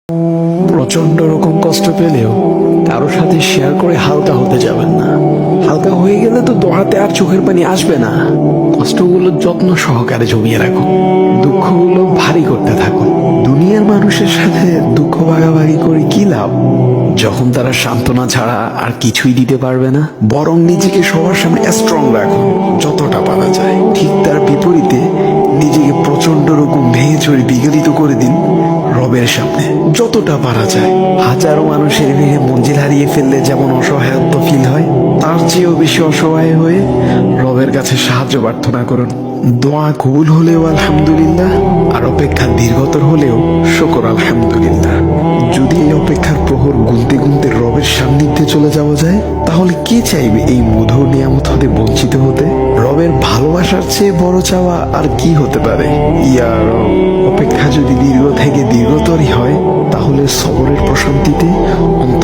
প্রচন্ড রকম কষ্ট পেলেও কারোর সাথে শেয়ার করে হালকা হতে যাবেন না। হালকা হয়ে গেলে তো দোহাতে আর চোখের পানি আসবে না। কষ্টগুলো যত্ন সহকারে জমিয়ে রাখুন, দুঃখগুলো ভারী করতে থাকুন। দুনিয়ার মানুষের সাথে দুঃখ ভাগাভাগি করে কি লাভ, যখন তারা সান্ত্বনা ছাড়া আর কিছুই দিতে পারবে না। বরং নিজেকে সবার সামনে স্ট্রং রাখুন যতটা পারা যায়। ঠিক তার বিপরীতে নিজেকে প্রচন্ড রকম ভেঙে চড়ে বিগলিত করে দিন রবের সামনে যতটা পারা যায়। হাজারো মানুষের ভিড়ে মঞ্জিল হারিয়ে ফেললে যেমন অসহায়ত্ব ফিল হয়, তার চেয়েও বেশি অসহায় হয়ে রবের কাছে সাহায্য প্রার্থনা করুন। দোয়া কবুল হলেও আলহামদুলিল্লাহ, আর অপেক্ষা দীর্ঘতর হলেও শুকর আলহামদুলিল্লাহ। যদি এই অপেক্ষার প্রহর গুনতে গুনতে রবের সান্নিধ্যে চলে যাওয়া যায়, তাহলে কে চাইবে এই মধুর নিয়ামত হতে বঞ্চিত হতে? রবের ভালোবাসার চেয়ে বড় চাওয়া আর কি হতে পারে? ইয়া রব, অপেক্ষা যদি দীর্ঘ থেকে দীর্ঘতরই হয়, তাহলে সবরের প্রশান্তিতে অন্তর